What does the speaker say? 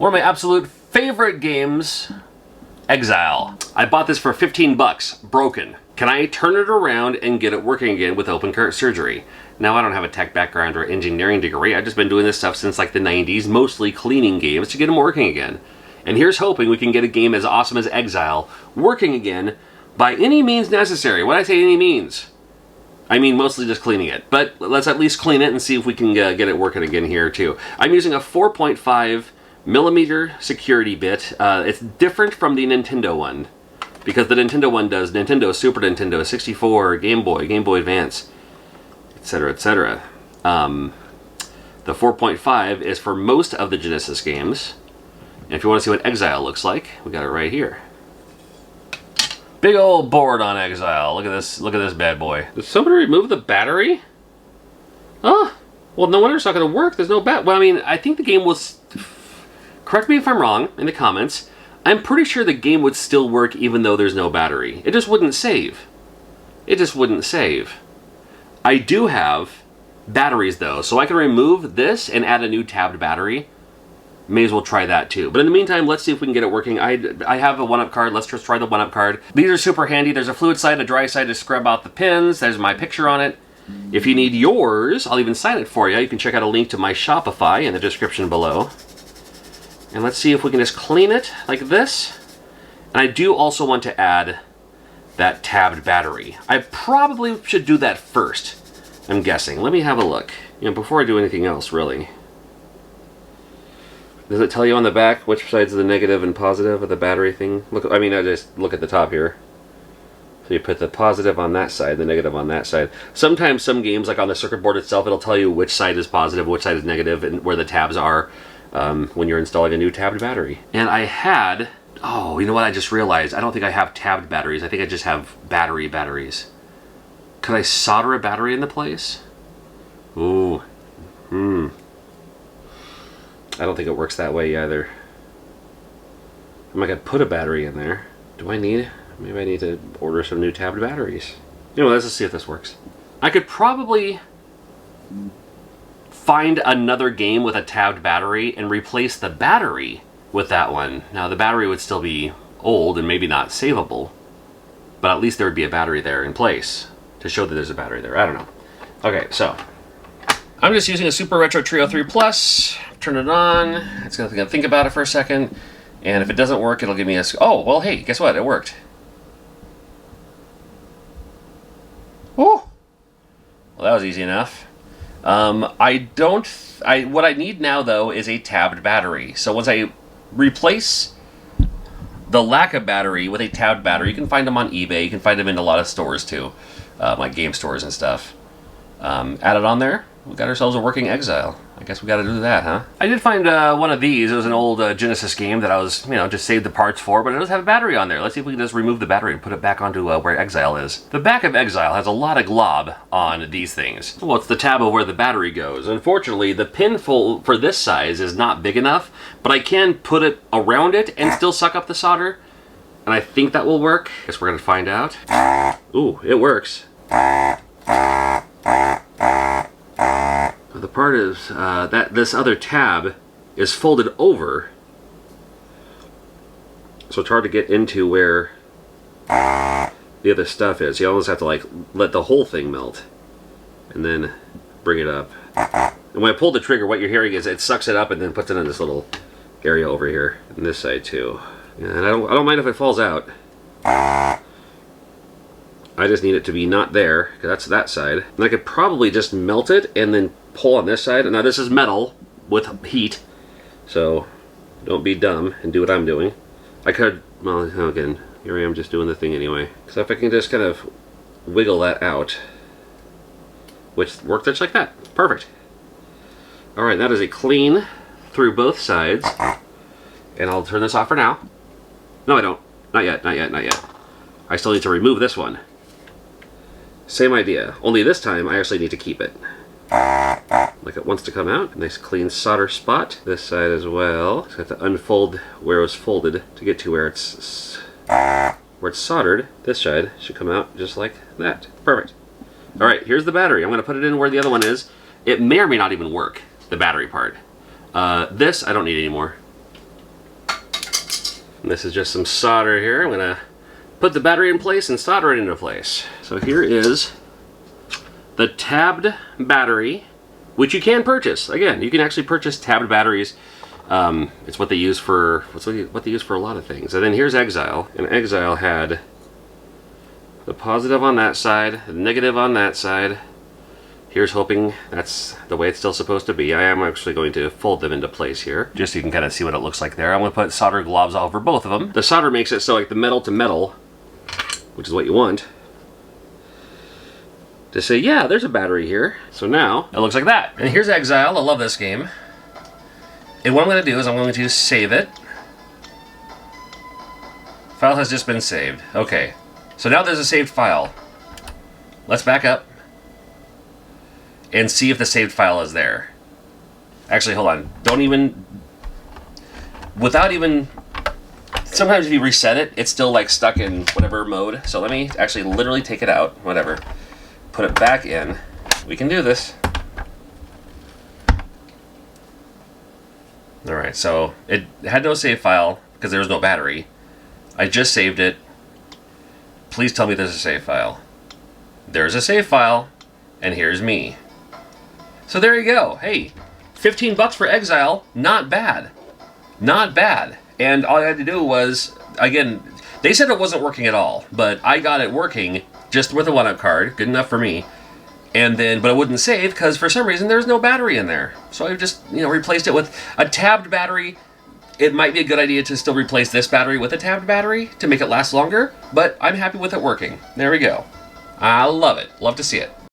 One of my absolute favorite games, Exile. I bought this for 15 bucks, broken. Can I turn it around and get it working again with open heart surgery? Now, I don't have a tech background or engineering degree. I've just been doing this stuff since like the 90s, mostly cleaning games to get them working again. And here's hoping we can get a game as awesome as Exile working again by any means necessary. When I say any means, I mean mostly just cleaning it. But let's at least clean it and see if we can get it working again here too. I'm using a 4.5 millimeter security bit. It's different from the Nintendo one, because the Nintendo one does Nintendo, Super Nintendo, 64, Game Boy Advance, etc., etc. The 4.5 is for most of the Genesis games. And if you want to see what Exile looks like, we got it right here. Big old board on Exile. Look at this bad boy. Did somebody remove the battery? Oh, well, no wonder it's not going to work. There's no Well, I mean, I think the game was... Correct me if I'm wrong in the comments. I'm pretty sure the game would still work even though there's no battery. It just wouldn't save. It just wouldn't save. I do have batteries though, so I can remove this and add a new tabbed battery. May as well try that too. But in the meantime, let's see if we can get it working. I have a 1-up card. Let's just try the 1-up card. These are super handy. There's a fluid side, a dry side to scrub out the pins. There's my picture on it. If you need yours, I'll even sign it for you. You can check out a link to my Shopify in the description below. And let's see if we can just clean it like this. And I do also want to add that tabbed battery. I probably should do that first, I'm guessing. Let me have a look, before I do anything else, really. Does it tell you on the back which side's the negative and positive of the battery thing? Look, I mean, I just look at the top here. So you put the positive on that side, the negative on that side. Sometimes some games, like on the circuit board itself, it'll tell you which side is positive, which side is negative, and where the tabs are when you're installing a new tabbed battery. And I had... Oh, you know what I just realized? I don't think I have tabbed batteries. I think I just have batteries. Could I solder a battery into place? Ooh. I don't think it works that way either. I could put a battery in there. Do I need... Maybe I need to order some new tabbed batteries. Let's just see if this works. I could probably find another game with a tabbed battery and replace the battery with that one. Now, the battery would still be old and maybe not savable, but at least there would be a battery there in place to show that there's a battery there. I don't know. Okay, so I'm just using a Super Retro Trio 3 Plus. Turn it on. It's going to think about it for a second, and if it doesn't work, it'll give me a... Oh, well, hey, guess what? It worked. Oh, well, that was easy enough. What I need now, though, is a tabbed battery. So once I replace the lack of battery with a tabbed battery, you can find them on eBay. You can find them in a lot of stores, too, like game stores and stuff. Add it on there. We got ourselves a working Exile. I guess we got to do that, huh? I did find one of these. It was an old Genesis game that I was, just saved the parts for, but it does have a battery on there. Let's see if we can just remove the battery and put it back onto where Exile is. The back of Exile has a lot of glob on these things. Well, it's the tab of where the battery goes. Unfortunately, the pin for this size is not big enough, but I can put it around it and still suck up the solder, and I think that will work. Guess we're going to find out. Ooh, it works. The part is that this other tab is folded over, so it's hard to get into where the other stuff is. You almost have to let the whole thing melt and then bring it up. And when I pull the trigger, what you're hearing is it sucks it up and then puts it in this little area over here, and this side too. And I don't mind if it falls out. I just need it to be not there, because that's that side. And I could probably just melt it and then pull on this side. Now this is metal with heat, so don't be dumb and do what I'm doing. I could, well, again, here I am just doing the thing anyway. So if I can just kind of wiggle that out, which worked just like that. Perfect. Alright, that is a clean through both sides. And I'll turn this off for now. No, I don't. Not yet, not yet, not yet. I still need to remove this one. Same idea, only this time I actually need to keep it. Like it wants to come out. Nice clean solder spot. This side as well. Just have to unfold where it was folded to get to where it's soldered. This side should come out just like that. Perfect. Alright, here's the battery. I'm going to put it in where the other one is. It may or may not even work, the battery part. This I don't need anymore. And this is just some solder here. I'm gonna put the battery in place and solder it into place. So here is the tabbed battery, which you can purchase. Again, you can actually purchase tabbed batteries. It's what they use for what they use for a lot of things. And then here's Exile, and Exile had the positive on that side, the negative on that side. Here's hoping that's the way it's still supposed to be. I am actually going to fold them into place here, just so you can kind of see what it looks like there. I'm going to put solder gloves all over both of them. The solder makes it so like the metal to metal, which is what you want, to say, yeah, there's a battery here. So now it looks like that. And here's Exile. I love this game. And what I'm going to do is I'm going to save it. File has just been saved. Okay. So now there's a saved file. Let's back up and see if the saved file is there. Actually, hold on. Don't even... Without even... Sometimes if you reset it, it's still like stuck in whatever mode. So let me actually literally take it out. Whatever. Put it back in. We can do this. Alright, so it had no save file because there was no battery. I just saved it. Please tell me there's a save file. There's a save file, and here's me. So there you go. Hey, 15 bucks for Exile, not bad. Not bad. And all I had to do was, again, they said it wasn't working at all, but I got it working just with a 1-up card, good enough for me. And then, but it wouldn't save because for some reason there's no battery in there. So I just, replaced it with a tabbed battery. It might be a good idea to still replace this battery with a tabbed battery to make it last longer, but I'm happy with it working. There we go. I love it. Love to see it.